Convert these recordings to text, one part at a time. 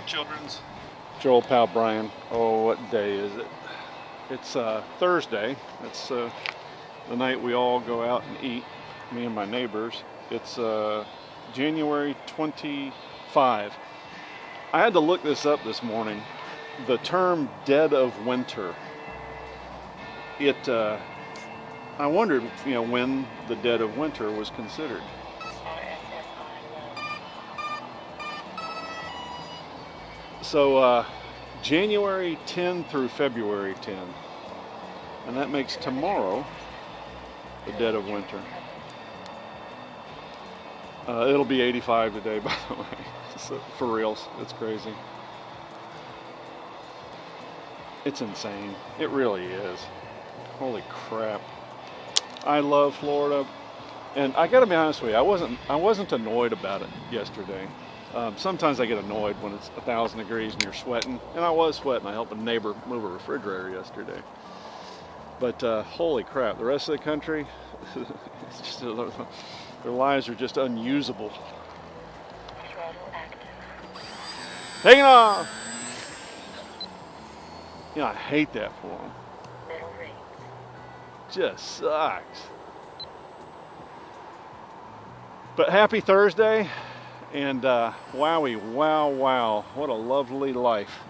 children's. Your old pal Brian. Oh, what day is it? It's Thursday. It's the night we all go out and eat, me and my neighbors. It's January 25. I had to look this up this morning. The term dead of winter. I wondered, when the dead of winter was considered. So January 10 through February 10, and that makes tomorrow the dead of winter. It'll be 85 today, by the way. So, for reals, it's crazy. It's insane. It really is. Holy crap. I love Florida, and I gotta be honest with you, I wasn't annoyed about it yesterday. Sometimes I get annoyed when it's 1,000 degrees and you're sweating, and I was sweating. I helped a neighbor move a refrigerator yesterday. But holy crap, the rest of the country, it's just, their lives are just unusable. Taking off! I hate that for them. Just sucks. But happy Thursday. And wowie, wow, what a lovely life.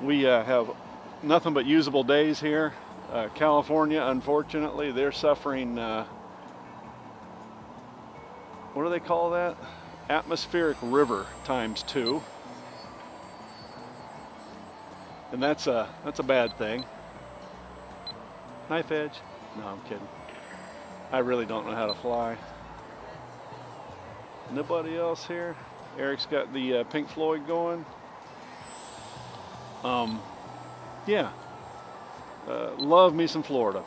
We have nothing but usable days here. California, unfortunately, they're suffering, what do they call that? Atmospheric river times 2. And that's a bad thing. Knife edge? No, I'm kidding. I really don't know how to fly. Nobody else here. Eric's got the Pink Floyd going. Yeah. Love me some Florida.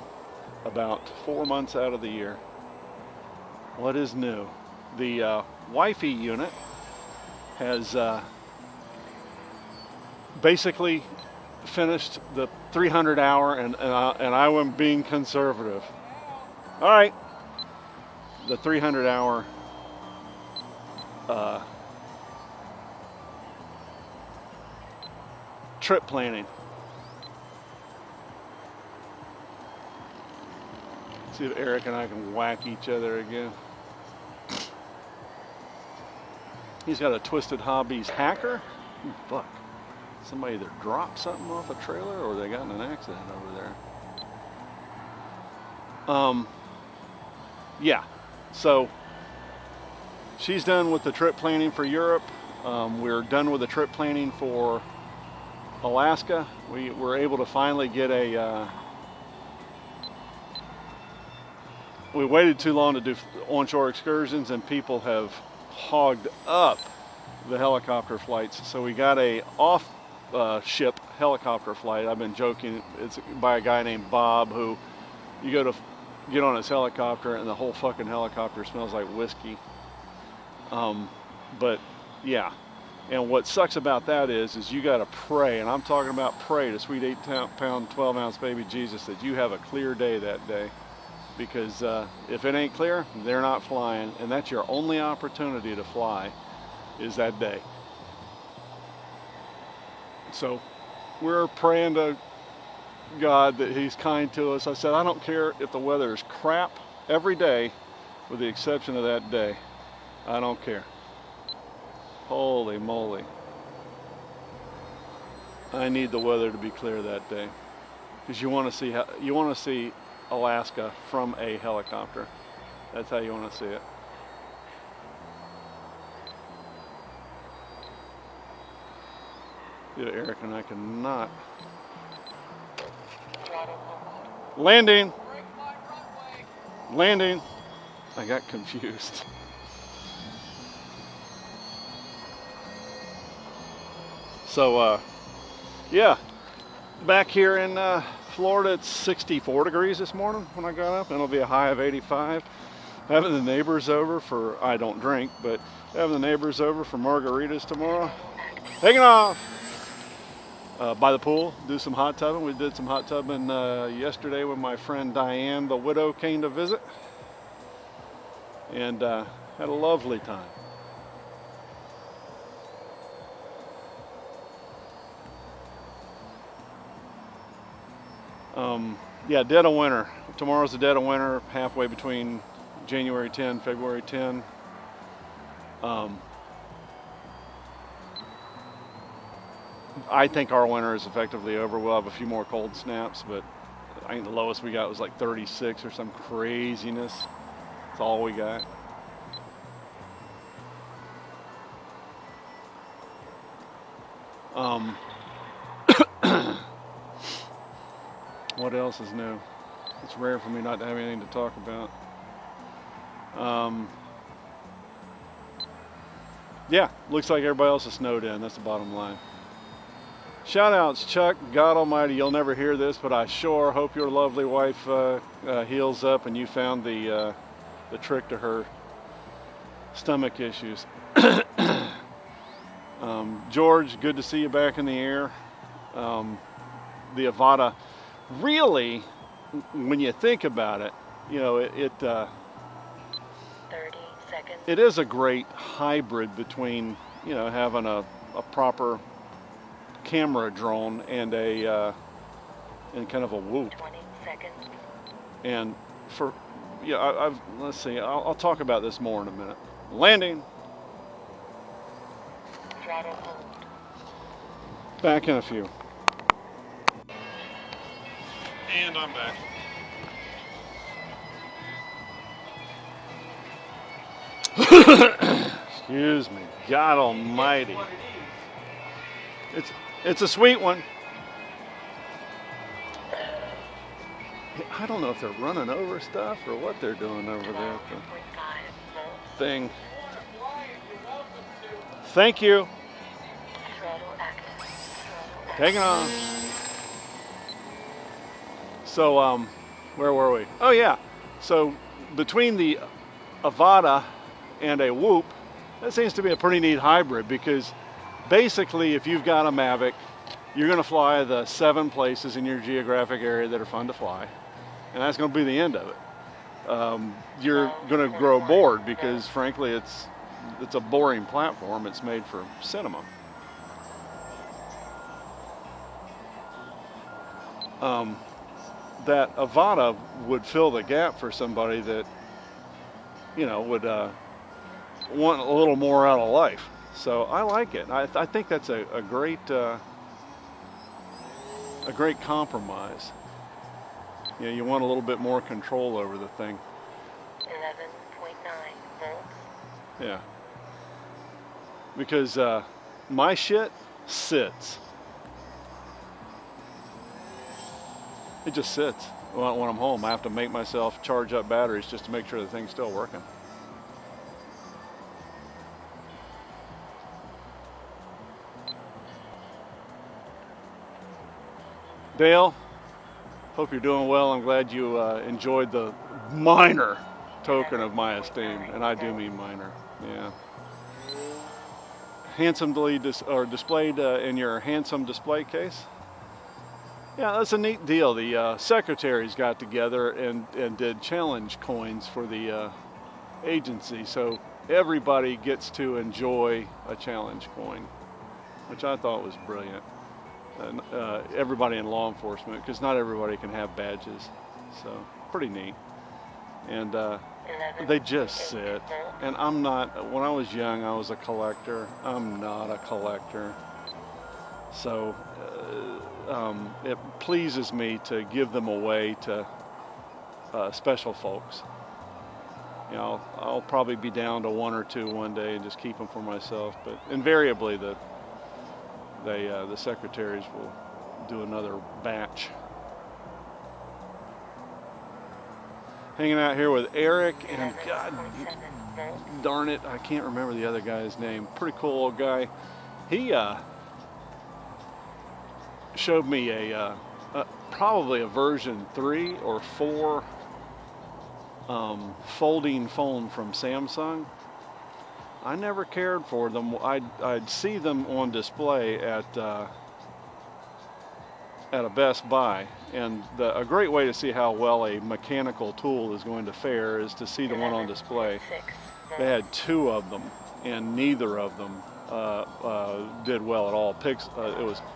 About 4 months out of the year. What is new? The wifey unit has basically finished the 300 hour, and I am being conservative. All right. The 300 hour trip planning. See if Eric and I can whack each other again. He's got a Twisted Hobbies hacker. Ooh, fuck. Somebody either dropped something off a trailer or they got in an accident over there. Yeah. So she's done with the trip planning for Europe. We're done with the trip planning for Alaska. We were able to finally get we waited too long to do onshore excursions, and people have hogged up the helicopter flights. So we got a off-ship helicopter flight. I've been joking. It's by a guy named Bob, who you go to get on his helicopter and the whole fucking helicopter smells like whiskey. But yeah, and what sucks about that is you got to pray, and I'm talking about pray to sweet 8-pound, 12-ounce baby Jesus that you have a clear day that day, because if it ain't clear, they're not flying, and that's your only opportunity to fly is that day. So we're praying to God that He's kind to us. I said, I don't care if the weather is crap every day, with the exception of that day. I don't care. Holy moly. I need the weather to be clear that day, because you want to see Alaska from a helicopter. That's how you want to see it. Yeah, Eric and I cannot. Landing. Landing. I got confused. So, yeah, back here in Florida, it's 64 degrees this morning when I got up, and it'll be a high of 85. Having the neighbors over for, I don't drink, but having the neighbors over for margaritas tomorrow. Taking off! By the pool, do some hot tubbing. We did some hot tubbing yesterday when my friend Diane, the widow, came to visit, and had a lovely time. Yeah, dead of winter. Tomorrow's the dead of winter, halfway between January 10, February 10. I think our winter is effectively over. We'll have a few more cold snaps, but I think the lowest we got was like 36 or some craziness. That's all we got. What else is new? It's rare for me not to have anything to talk about. Yeah, looks like everybody else is snowed in. That's the bottom line. Shout outs, Chuck. God almighty, you'll never hear this, but I sure hope your lovely wife heals up and you found the trick to her stomach issues. George, good to see you back in the air. The Avada, really, when you think about it, you know, 30 seconds. It is a great hybrid between, you know, having a proper camera drone and and kind of a whoop. 20 seconds. And for, yeah, let's see, I'll talk about this more in a minute. Landing. Throttle hold. Back in a few. And I'm back. Excuse me. God almighty. It's a sweet one. I don't know if they're running over stuff or what they're doing over there at the thing. Thank you. Hang on. So, where were we? Oh yeah. So between the Avada and a Whoop, that seems to be a pretty neat hybrid, because basically if you've got a Mavic, you're going to fly the 7 places in your geographic area that are fun to fly, and that's going to be the end of it. You're going to grow bored because frankly it's a boring platform. It's made for cinema. That Avada would fill the gap for somebody that, you know, would want a little more out of life. So I like it. I think that's a great compromise. You know, you want a little bit more control over the thing. 11.9 volts. Yeah. Because my shit sits. It just sits. When I'm home, I have to make myself charge up batteries just to make sure the thing's still working. Dale, hope you're doing well. I'm glad you enjoyed the minor token of my esteem, and I do mean minor. Yeah. Handsomely displayed in your handsome display case. Yeah, that's a neat deal. The secretaries got together and did challenge coins for the agency, so everybody gets to enjoy a challenge coin, which I thought was brilliant. Everybody in law enforcement, because not everybody can have badges, so pretty neat. And they just sit. And I'm not. When I was young, I was a collector. I'm not a collector, so it pleases me to give them away to special folks. You know, I'll probably be down to 1 or 2 one day and just keep them for myself. But invariably, the secretaries will do another batch. Hanging out here with Eric, and God darn it, I can't remember the other guy's name. Pretty cool old guy. He showed me probably a version 3 or 4 folding phone from Samsung. I never cared for them. I'd see them on display at a Best Buy, and a great way to see how well a mechanical tool is going to fare is to see the one on display. They had 2 of them, and neither of them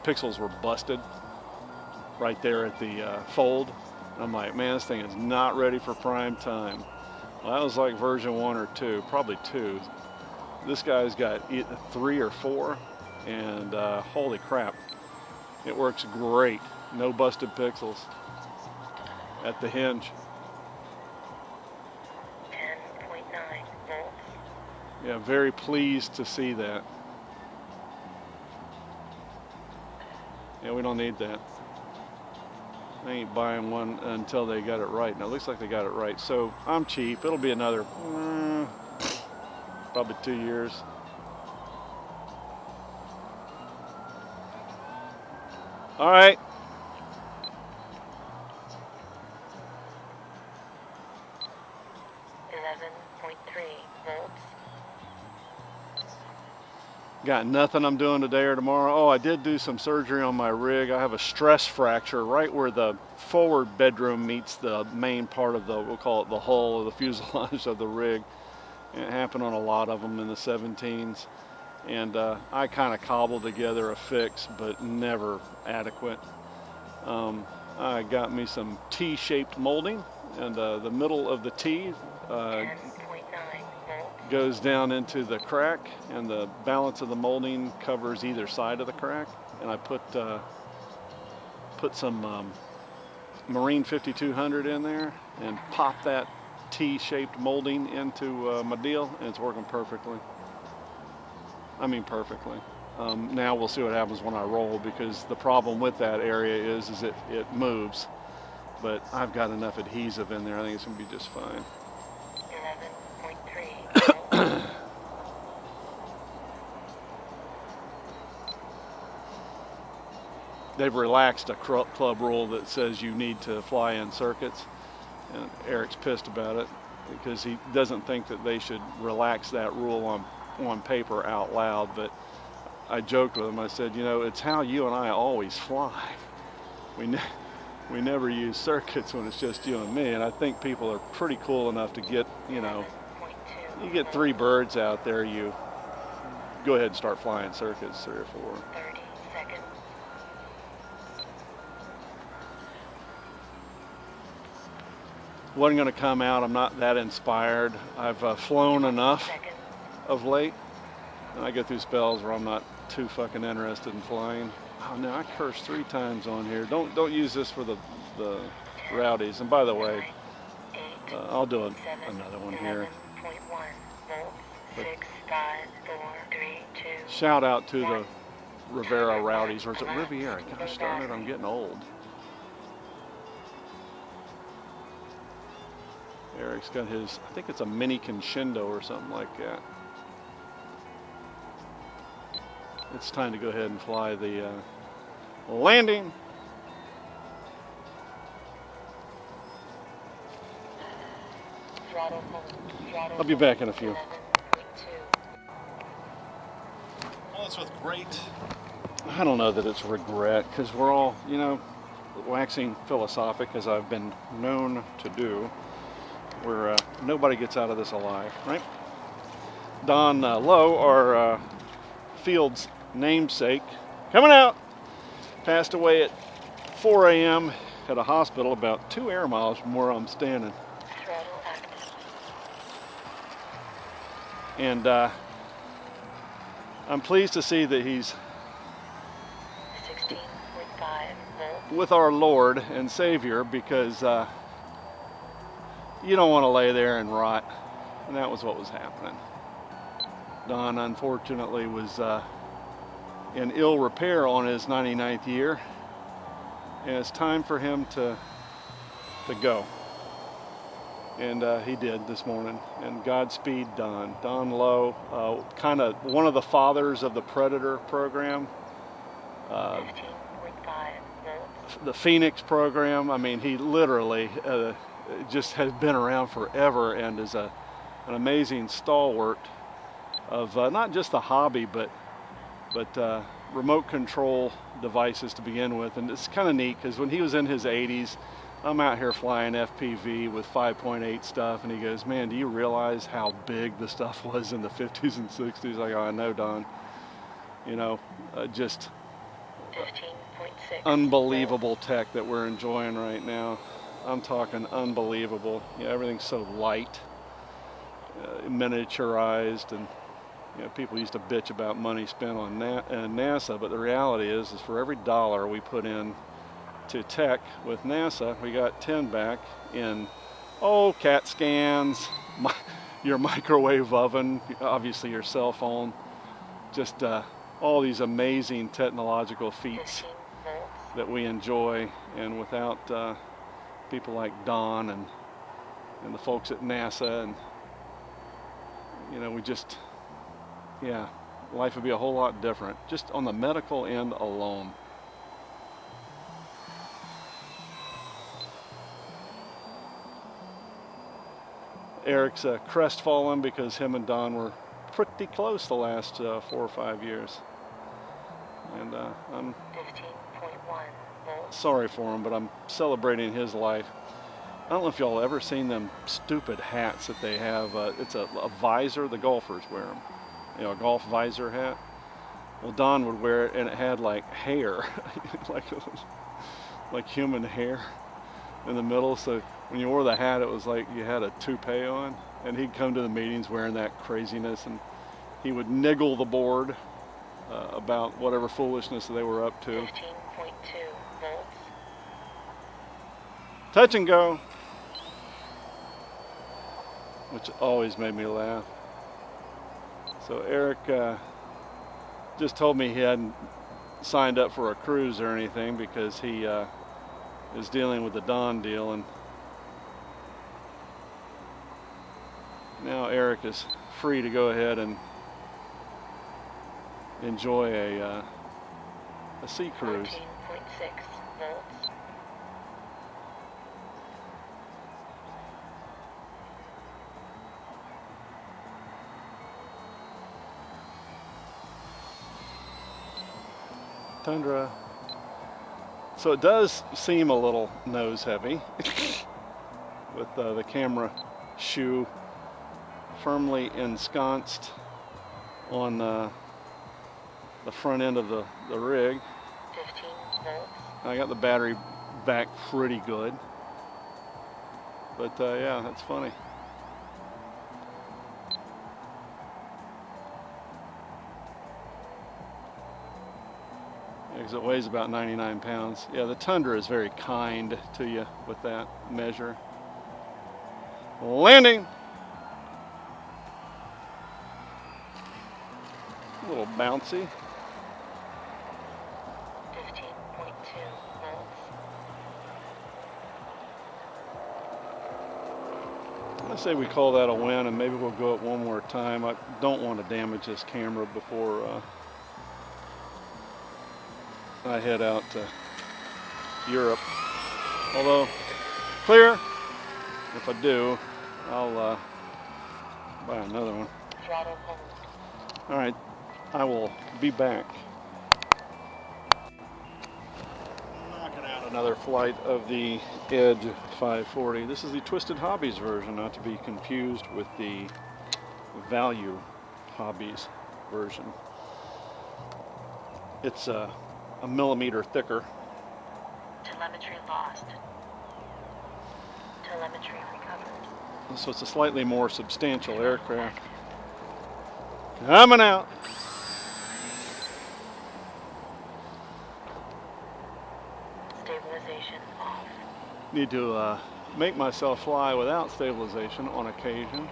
pixels were busted right there at the fold. I'm like, man, this thing is not ready for prime time. Well, that was like version 1 or 2, probably 2. This guy's got 3 or 4, and holy crap, it works great. No busted pixels at the hinge. 10.9 volts. Yeah, very pleased to see that. Yeah, we don't need that. I ain't buying one until they got it right. Now it looks like they got it right. So I'm cheap. It'll be another probably 2 years. All right. Volts. Got nothing I'm doing today or tomorrow. Oh, I did do some surgery on my rig. I have a stress fracture right where the forward bedroom meets the main part of the, we'll call it the hull or the fuselage of the rig. It happened on a lot of them in the 17s. And I kind of cobbled together a fix, but never adequate. I got me some T-shaped molding, and the middle of the T goes down into the crack, and the balance of the molding covers either side of the crack. And I put some Marine 5200 in there and pop that T-shaped molding into my deal, and it's working perfectly. I mean perfectly. Now we'll see what happens when I roll, because the problem with that area is it moves. But I've got enough adhesive in there. I think it's going to be just fine. 11.3. They've relaxed a club rule that says you need to fly in circuits, and Eric's pissed about it because he doesn't think that they should relax that rule on paper out loud. But I joked with him. I said, you know, it's how you and I always fly. We never use circuits when it's just you and me, and I think people are pretty cool enough to get, you know, you get 3 birds out there, you go ahead and start flying circuits, 3 or 4. 30 seconds. Wasn't going to come out. I'm not that inspired. I've flown enough of late, and I go through spells where I'm not too fucking interested in flying. Oh no, I cursed 3 times on here. Don't use this for the rowdies. And by the way, I'll do another one here. But shout out to the Rivera rowdies, or is it Riviera? Gosh darn it, I'm getting old. Eric's got his, I think it's a mini Conscindo or something like that. It's time to go ahead and fly the landing. I'll be back in a few. Well, it's with great, I don't know that it's regret, because we're all, you know, waxing philosophic, as I've been known to do, where nobody gets out of this alive, right? Don Lowe, our field's namesake, coming out, passed away at 4 a.m. at a hospital about 2 air miles from where I'm standing. And I'm pleased to see that he's 16.5 volts. with our Lord and Savior, because you don't want to lay there and rot, and that was what was happening. Don, unfortunately, was in ill repair on his 99th year, and it's time for him to go. And he did this morning. And Godspeed, Don. Don Lowe, kind of one of the fathers of the Predator program. 15.5 volts. The Phoenix program. I mean, he literally just has been around forever, and is an amazing stalwart of not just the hobby, but remote control devices to begin with. And it's kind of neat, because when he was in his 80s, I'm out here flying FPV with 5.8 stuff, and he goes, man, do you realize how big the stuff was in the 50s and 60s? Like, oh, I know, Don. You know, just 15. unbelievable tech that we're enjoying right now. I'm talking unbelievable. Everything's so light, miniaturized, and people used to bitch about money spent on NASA, but the reality is for every dollar we put in to tech with NASA, we got 10 back in CAT scans, your microwave oven, obviously your cell phone, just all these amazing technological feats that we enjoy. And without people like Don and the folks at NASA, and we just, life would be a whole lot different just on the medical end alone. Eric's crestfallen because him and Don were pretty close the last 4 or 5 years, and I'm 15.1 volts. sorry for him, but I'm celebrating his life. I don't know if y'all ever seen them stupid hats that they have. It's a visor. The golfers wear them. A golf visor hat. Well, Don would wear it, and it had like hair, like human hair in the middle. So when you wore the hat, it was like you had a toupee on. And he'd come to the meetings wearing that craziness, and he would niggle the board about whatever foolishness they were up to. 15.2 volts. Touch and go, which always made me laugh. So Eric just told me he hadn't signed up for a cruise or anything because he is dealing with the Don deal, and now Eric is free to go ahead and enjoy a sea cruise. 14.6 volts. Tundra. So it does seem a little nose heavy with the camera shoe firmly ensconced on the front end of the rig. 15 volts. I got the battery back pretty good, but yeah, that's funny. Because it weighs about 99 pounds. Yeah, the Tundra is very kind to you with that measure. Landing. A little bouncy. 15.2 volts. I say we call that a win, and maybe we'll go it one more time. I don't want to damage this camera before I head out to Europe. Although, clear. If I do, I'll buy another one. Throttle hold. All right, I will be back. Knocking out another flight of the Edge 540. This is the Twisted Hobbies version, not to be confused with the Value Hobbies version. It's a millimeter thicker. Telemetry lost. Telemetry recovered. So it's a slightly more substantial aircraft. Coming out. Stabilization off. Need to make myself fly without stabilization on occasion.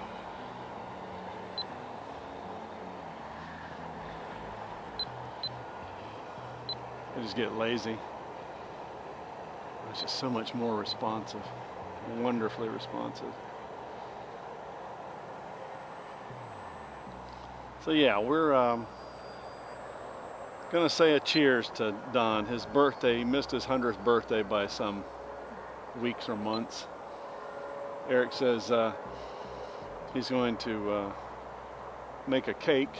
I just get lazy. It's just so much more responsive, wonderfully responsive. So yeah, we're gonna say a cheers to Don. His birthday, he missed his 100th birthday by some weeks or months. Eric says he's going to make a cake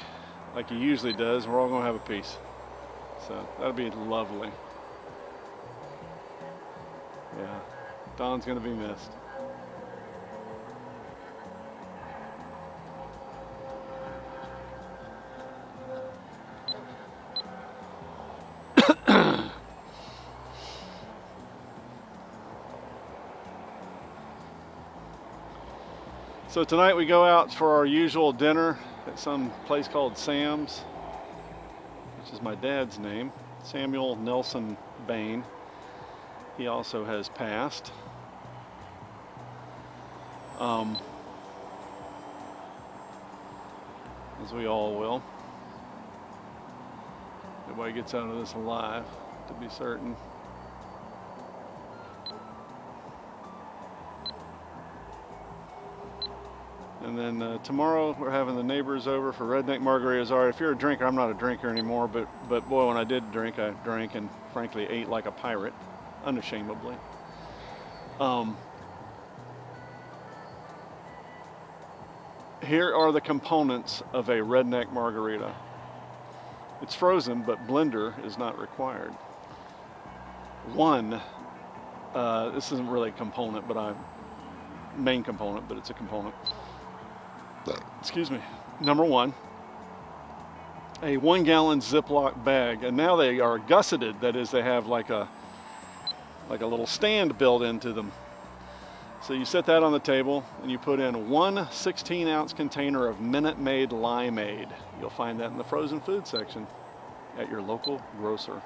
like he usually does. We're all gonna have a piece. So that'll be lovely. Yeah, Don's gonna be missed. So tonight we go out for our usual dinner at some place called Sam's, which is my dad's name, Samuel Nelson Bain. He also has passed. As we all will. Nobody gets out of this alive, to be certain. And then tomorrow we're having the neighbors over for redneck margaritas. All right, if you're a drinker, I'm not a drinker anymore, but boy, when I did drink, I drank and frankly ate like a pirate, unashamedly. Here are the components of a redneck margarita. It's frozen, but blender is not required. One, this isn't really a component, but main component, but it's a component. Excuse me. Number one, a 1 gallon Ziploc bag, and now they are gusseted. That is, they have like a little stand built into them. So you set that on the table and you put in 1 16-ounce container of Minute Maid limeade. You'll find that in the frozen food section at your local grocer.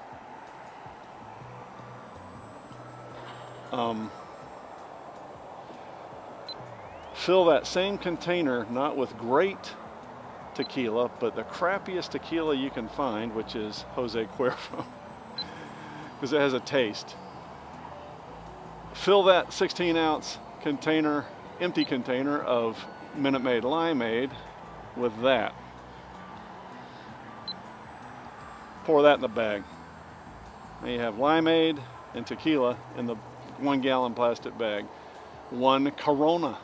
Fill that same container not with great tequila, but the crappiest tequila you can find, which is Jose Cuervo, because it has a taste. Fill that 16-ounce container, empty container of Minute Maid limeade with that. Pour that in the bag. Now you have limeade and tequila in the 1 gallon plastic bag. 1 Corona,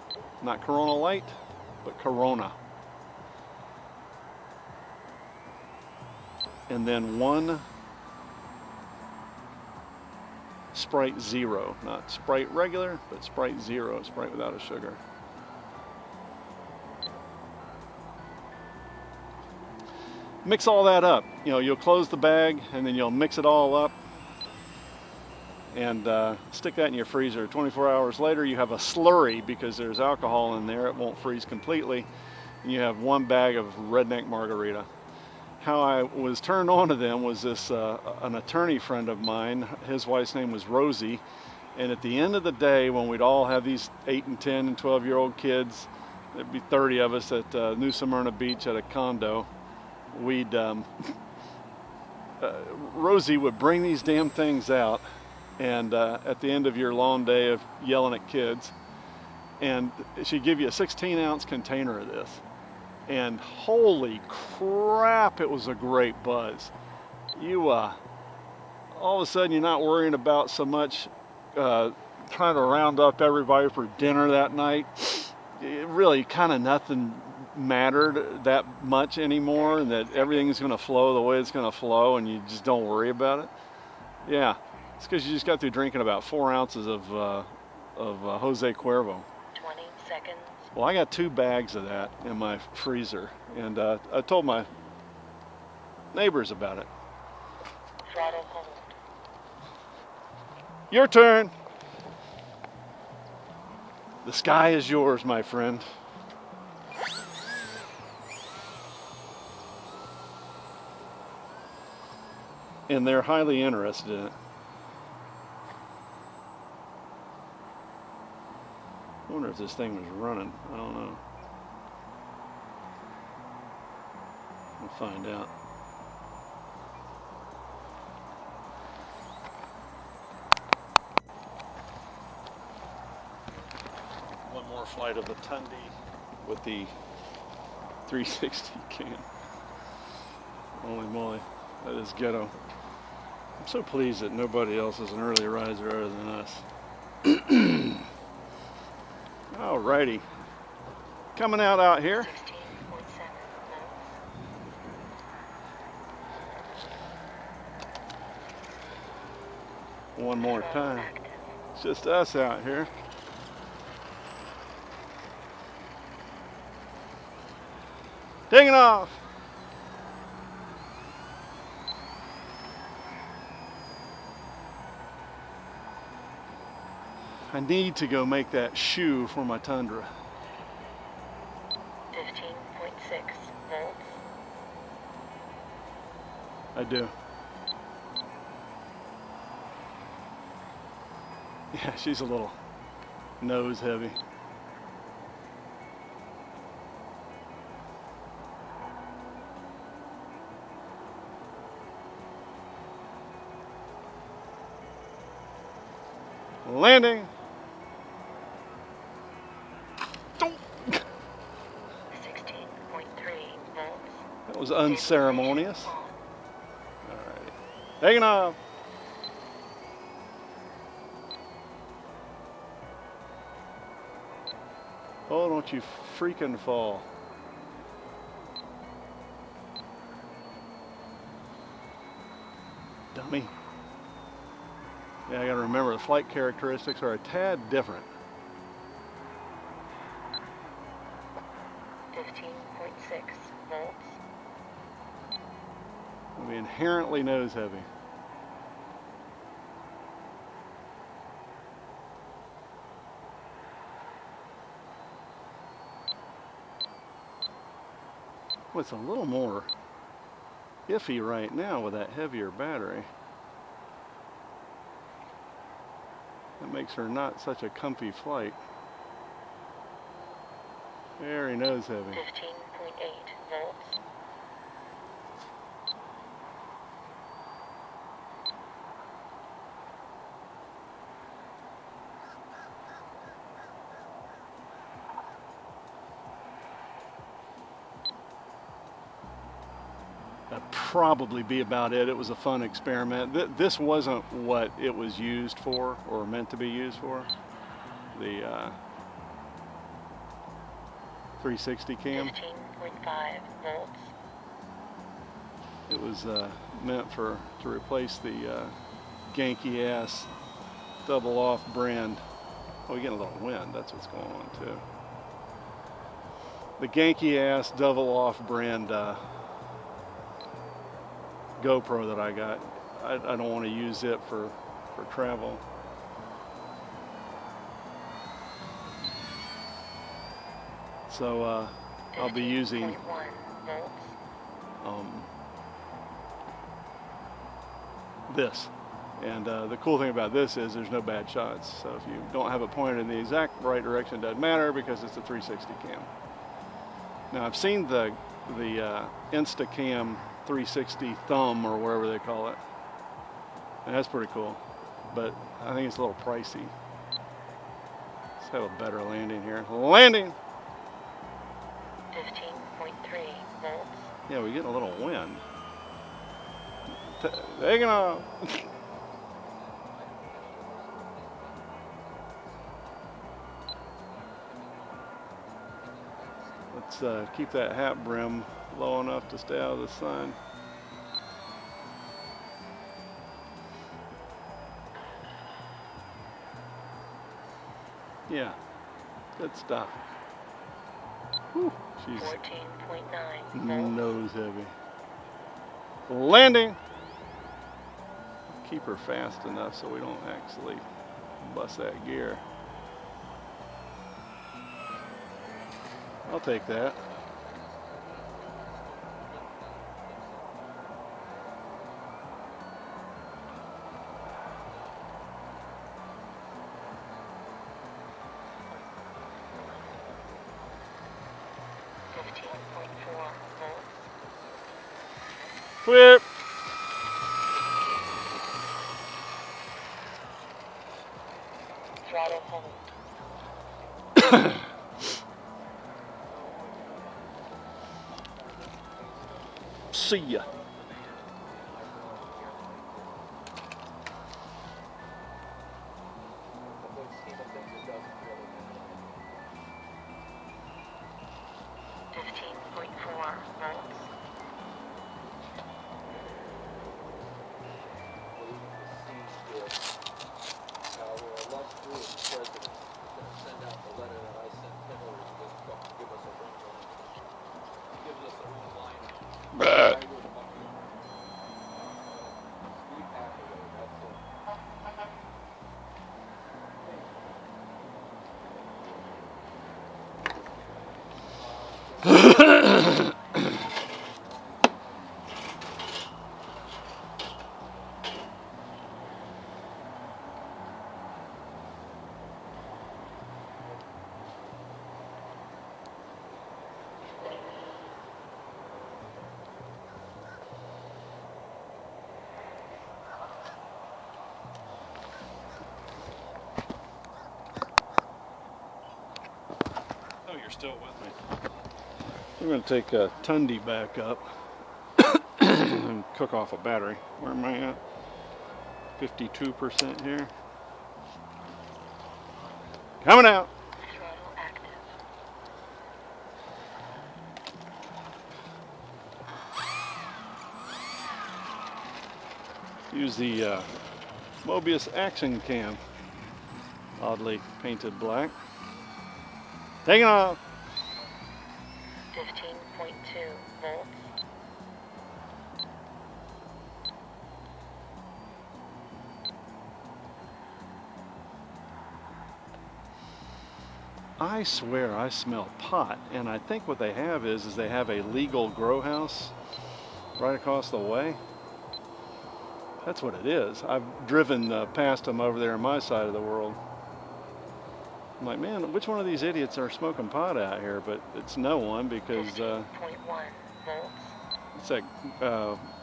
not Corona Light, but Corona. And then 1 Sprite Zero, not Sprite regular, but Sprite Zero, Sprite without a sugar. Mix all that up. You know, you'll close the bag and then you'll mix it all up and stick that in your freezer. 24 hours later, you have a slurry because there's alcohol in there. It won't freeze completely. And you have 1 bag of redneck margarita. How I was turned on to them was this, an attorney friend of mine, his wife's name was Rosie, and at the end of the day, when we'd all have these 8 and 10 and 12-year-old kids, there'd be 30 of us at New Smyrna Beach at a condo, we'd, Rosie would bring these damn things out, and at the end of your long day of yelling at kids, and she'd give you a 16-ounce container of this. And holy crap, it was a great buzz. You, all of a sudden, you're not worrying about so much trying to round up everybody for dinner that night. It really kind of nothing mattered that much anymore, and that everything's going to flow the way it's going to flow, and you just don't worry about it. Yeah, it's because you just got through drinking about 4 ounces of Jose Cuervo. 20 seconds. Well, I got 2 bags of that in my freezer, and I told my neighbors about it. Throttle hold. Your turn. The sky is yours, my friend. And they're highly interested in it. I wonder if this thing was running. I don't know. We'll find out. One more flight of the Tundi with the 360 can. Holy moly, that is ghetto. I'm so pleased that nobody else is an early riser other than us. Alrighty, coming out here. 16.7 knots. One more time. It's just us out here. Taking off. I need to go make that shoe for my Tundra. 15.6 volts. I do. Yeah, she's a little nose heavy. Landing. 16.3 volts. That was unceremonious. On. Alrighty. Taking off. Oh, don't you freaking fall. Dummy. Yeah, I gotta remember the flight characteristics are a tad different. 15.6 volts. It'll be inherently nose heavy. Well, it's a little more iffy right now with that heavier battery. That makes her not such a comfy flight. Very nose heavy. 15.8 volts. That'd probably be about it. It was a fun experiment. This wasn't what it was used for or meant to be used for. The 360 cam. 15.5 volts. It was meant to replace the ganky ass double off brand. Oh, we're getting a little wind. That's what's going on too. The ganky ass double off brand GoPro that I got. I don't want to use it for travel. So I'll be using 15.1 volts. This. And the cool thing about this is there's no bad shots. So if you don't have it pointed in the exact right direction, it doesn't matter because it's a 360 cam. Now I've seen the Instacam 360 thumb or whatever they call it. And that's pretty cool. But I think it's a little pricey. Let's have a better landing here. Landing! 15.3 volts. Yeah, we're getting a little wind. Taking off. Let's keep that hat brim low enough to stay out of the sun. Yeah, good stuff. Whew, she's 14.9 volts. nose heavy. Landing. Keep her fast enough so we don't actually bust that gear. I'll take that. Whip. Throttle hold. See ya. Oh, you're still with me. I'm going to take a Tundi back up and cook off a battery. Where am I at? 52% here. Coming out. Throttle active. Use the Mobius Action Cam. Oddly painted black. Taking off. 15.2 volts. I swear I smell pot, and I think what they have is they have a legal grow house right across the way. That's what it is. I've driven past them over there on my side of the world. I'm like, man, which one of these idiots are smoking pot out here? But it's no one, because 15.1 volts. it's like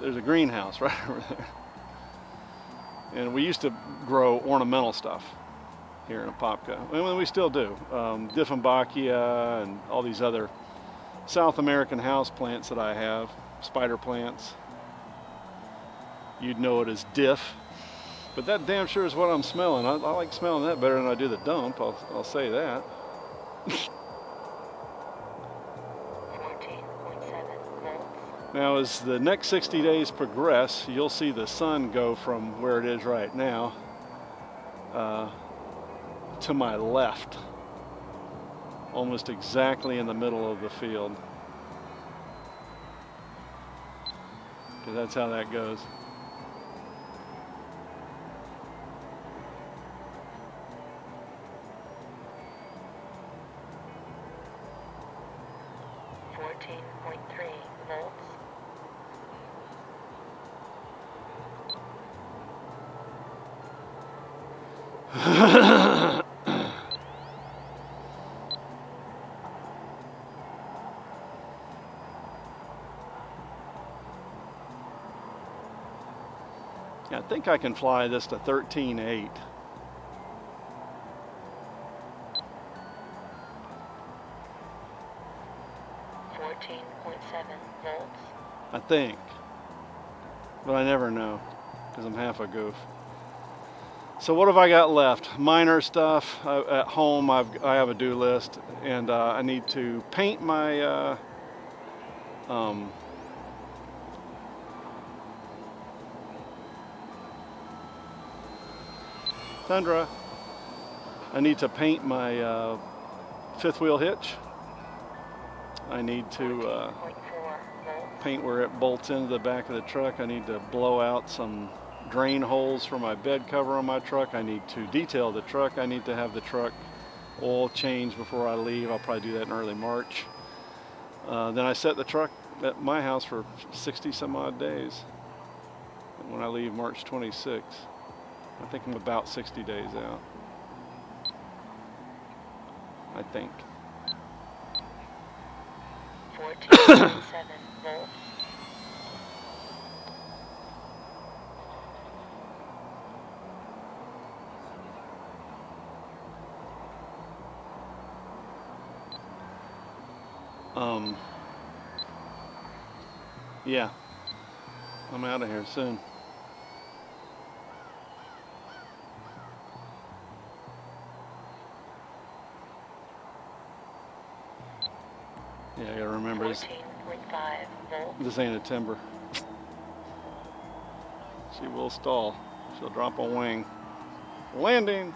there's a greenhouse right over there. And we used to grow ornamental stuff here in Apopka. And we still do. Dieffenbachia and all these other South American house plants that I have, spider plants. You'd know it as diff. But that damn sure is what I'm smelling. I like smelling that better than I do the dump, I'll say that. 14.7 volts. Now, as the next 60 days progress, you'll see the sun go from where it is right now to my left, almost exactly in the middle of the field. Because that's how that goes. Volts. I think I can fly this to 13.8. Volts. I think. But I never know, because I'm half a goof. So what have I got left? Minor stuff. At home I have a do list, and I need to paint my Tundra. I need to paint my fifth wheel hitch. I need to paint where it bolts into the back of the truck. I need to blow out some drain holes for my bed cover on my truck. I need to detail the truck. I need to have the truck oil changed before I leave. I'll probably do that in early March. Then I set the truck at my house for 60 some odd days. When I leave March 26th. I think I'm about 60 days out. I think. 14.7 volts. Yeah, I'm out of here soon. Yeah, I gotta remember this. 14.5 volts. This ain't a timber. She will stall. She'll drop a wing. Landing.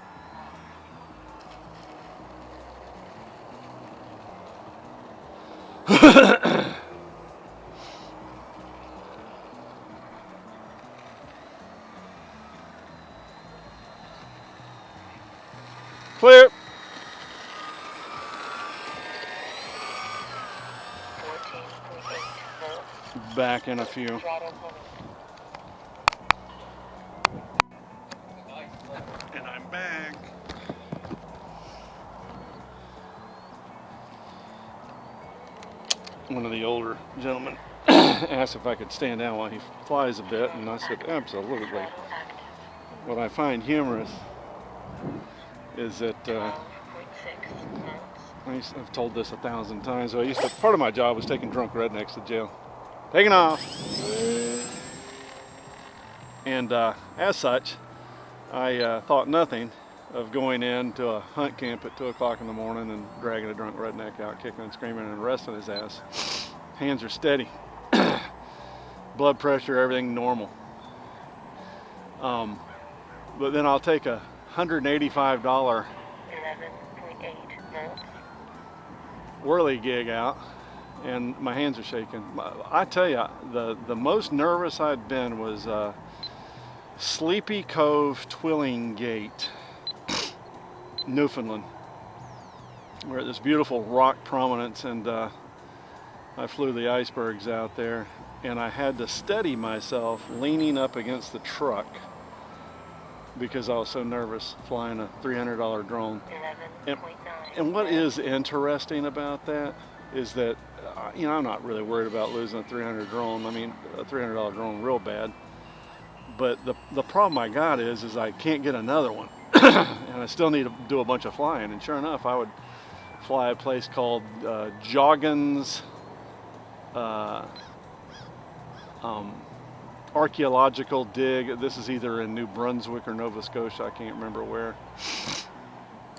Clear. volts. Back in a few. Throttle pulling. And I'm back. One of the older gentlemen asked if I could stand down while he flies a bit, and I said absolutely. Throttle active. What I find humorous is that 12.6 volts. I've told this 1,000 times. But part of my job was taking drunk rednecks to jail. Taking off. And as such, I thought nothing of going into a hunt camp at 2 o'clock in the morning and dragging a drunk redneck out, kicking and screaming and arresting his ass. Hands are steady. Blood pressure, everything normal. But then I'll take a $185 11.8 volts. whirly gig out, and my hands are shaking. I tell you, the most nervous I'd been was Sleepy Cove Twilling Gate, Newfoundland. We're at this beautiful rock prominence, and I flew the icebergs out there, and I had to steady myself leaning up against the truck because I was so nervous flying a $300 drone. 11.9. And what is interesting about that is that, I'm not really worried about losing a $300 drone. I mean, a $300 drone real bad. But the problem I got is I can't get another one. And I still need to do a bunch of flying. And sure enough, I would fly a place called Joggins Archaeological Dig. This is either in New Brunswick or Nova Scotia. I can't remember where.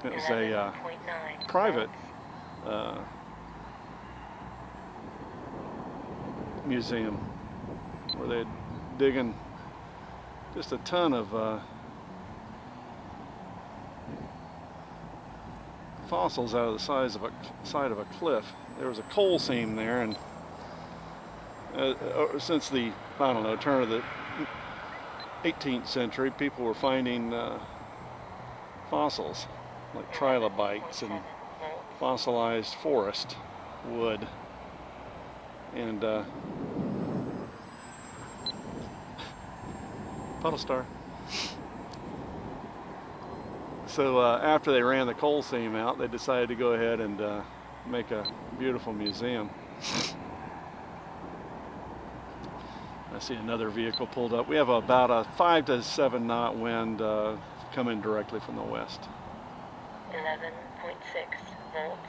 It was a 11.9 private volts. museum where they're digging just a ton of fossils out of the side of a cliff. There was a coal seam there, and since the turn of the 18th century, people were finding fossils like trilobites and fossilized forest wood, and puddle star. So after they ran the coal seam out, they decided to go ahead and make a beautiful museum. I see another vehicle pulled up. We have about a 5 to 7 knot wind coming directly from the west. 11.6 volts.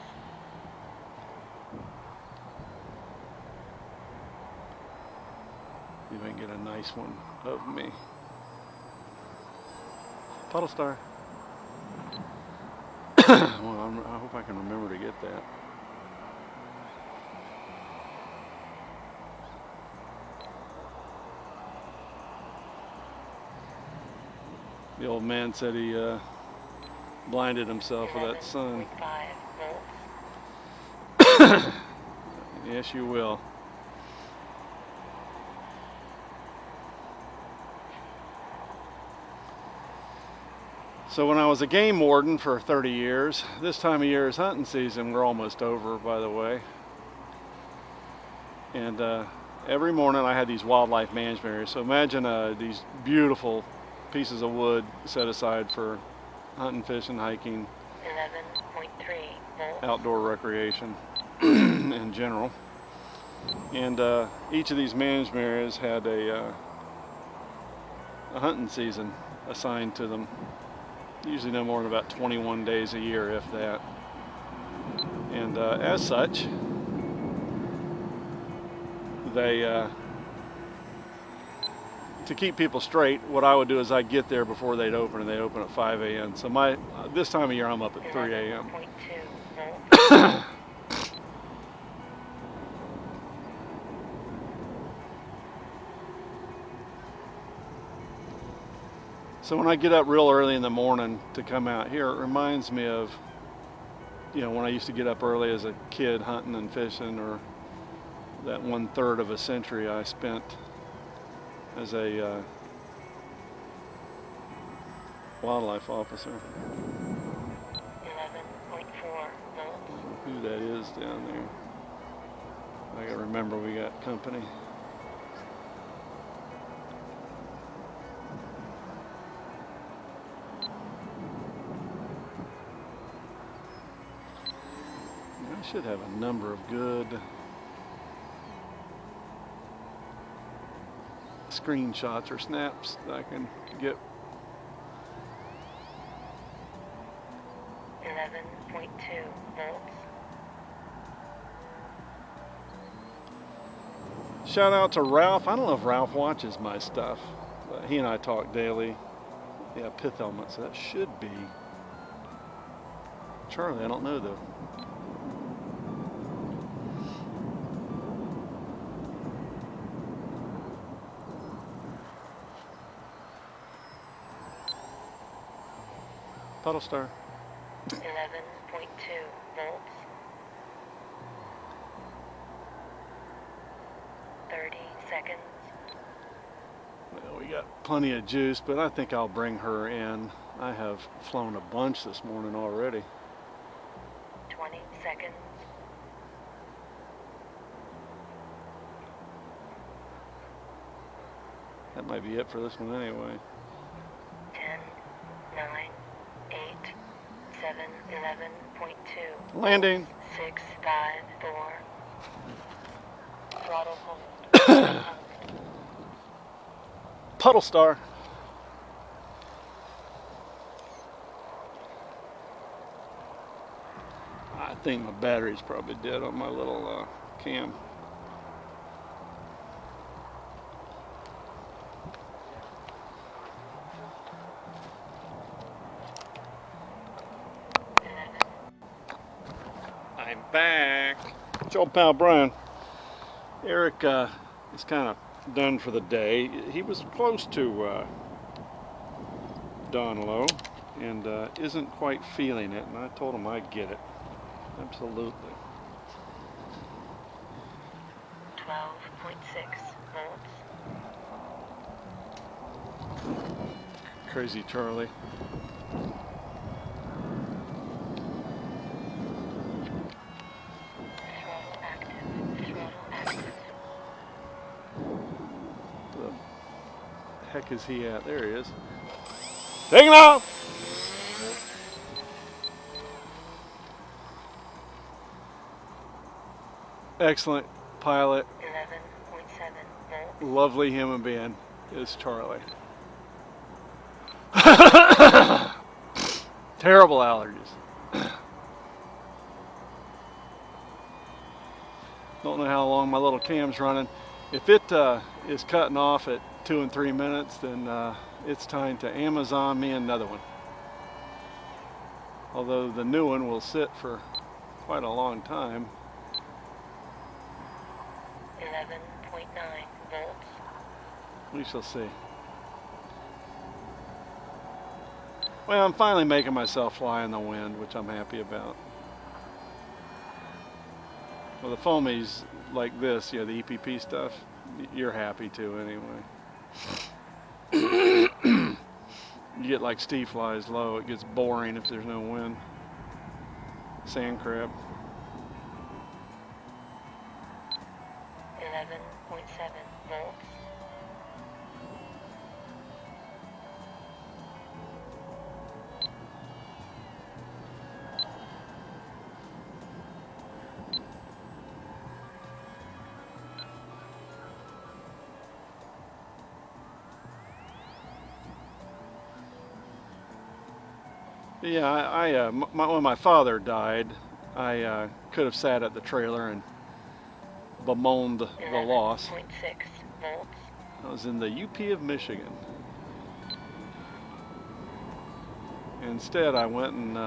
See if I can get a nice one of me. Puddle star. Well, I hope I can remember to get that. The old man said he blinded himself with that sun. 11.5 volts. Yes, you will. So when I was a game warden for 30 years, this time of year is hunting season. We're almost over, by the way. And every morning I had these wildlife management areas. So imagine these beautiful pieces of wood set aside for hunting, fishing, hiking, 11.3 volts. outdoor recreation in general. And each of these management areas had a hunting season assigned to them. Usually no more than about 21 days a year, if that. And as such, they, to keep people straight, what I would do is I'd get there before they'd open, and they open at 5 a.m. So this time of year I'm up at 3 a.m. 11.2 volts. So when I get up real early in the morning to come out here, it reminds me of, when I used to get up early as a kid hunting and fishing, or that 1/3 of a century I spent as a wildlife officer. 11.4 volts. Who that is down there. I I gotta remember we got company. I should have a number of good screenshots or snaps that I can get. 11.2 volts. Shout out to Ralph. I don't know if Ralph watches my stuff, but he and I talk daily. Yeah, pith element, so that should be Charlie. I don't know though. Puddle Star. 11.2 volts. 30 seconds. Well, we got plenty of juice, but I think I'll bring her in. I have flown a bunch this morning already. 20 seconds. That might be it for this one anyway. 10, 9, 8, 7, 11.2. Landing. 6, 5, 4. Throttle hold. Puddle Star. I think my battery's probably dead on my little cam. I'm back. It's your old pal Brian. Eric is kind of done for the day. He was close to Don and isn't quite feeling it, and I told him I'd get it. Absolutely. 12.6 volts. Crazy Charlie. Throttle active. Throttle active. Where the heck is he at? There he is. Taking off! Excellent pilot. 11.7 volts. Lovely human being is Charlie. Terrible allergies. Don't know how long my little cam's running. If it is cutting off at 2 and 3 minutes, then it's time to Amazon me another one. Although the new one will sit for quite a long time. 11.9 volts. We shall see. Well, I'm finally making myself fly in the wind, which I'm happy about. Well, the foamies like this, you know, the EPP stuff, you're happy to anyway. You get like Steve flies low, it gets boring if there's no wind. Sand crab. 11.7 volts. Yeah, when my father died, I could have sat at the trailer and bemoaned the loss. 11.6 volts. I was in the UP of Michigan. Instead, I went and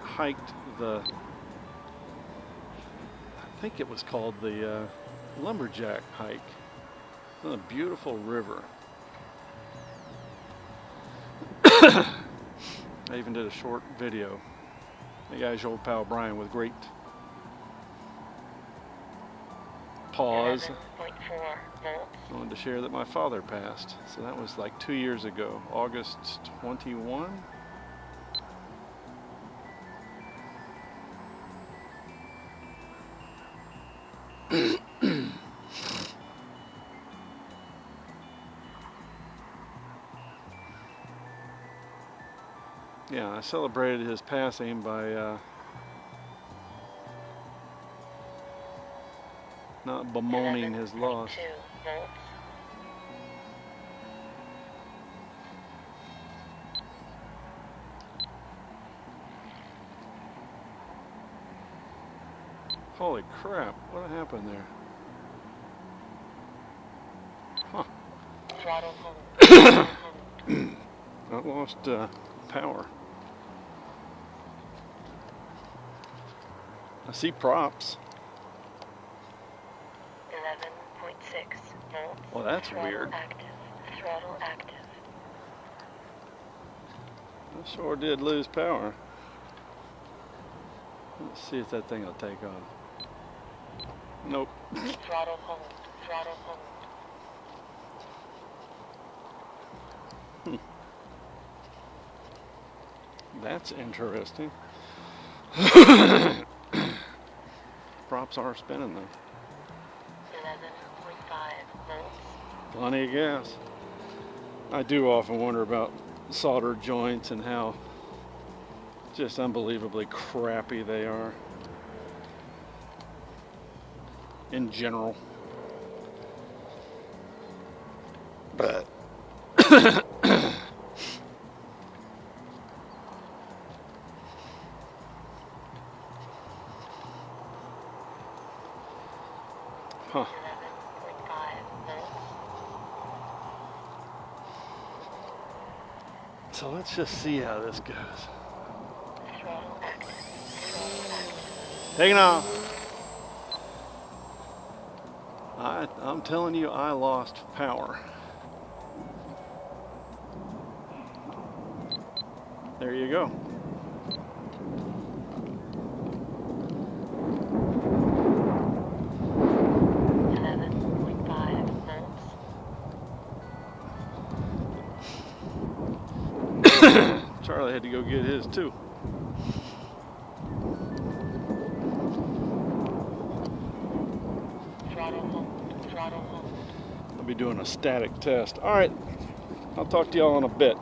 hiked I think it was called the Lumberjack hike. On a beautiful river. I even did a short video. The guy's your old pal Brian with great pause. 11.4 volts. I wanted to share that my father passed. So that was like 2 years ago, August 21. Yeah, I celebrated his passing by not bemoaning his loss. 11.2 volts. Holy crap, what happened there? Huh. Throttle hold. Throttle hold. I lost power. I see props. 11.6 volts. Well, that's Throttle weird. active. Throttle active. I sure did lose power. Let's see if that thing will take off. Nope. Throttle hold. Throttle hold. That's interesting. Props are spinning though. 11.5 volts. Plenty of gas. I do often wonder about solder joints and how just unbelievably crappy they are in general. But huh. 11.5 volts. So let's just see how this goes. Throttle active. Throttle active. Taking off. I'm telling you, I lost power. There you go. Charlie had to go get his too. Throttle hold. Throttle hold. I'll be doing a static test. All right, I'll talk to y'all in a bit.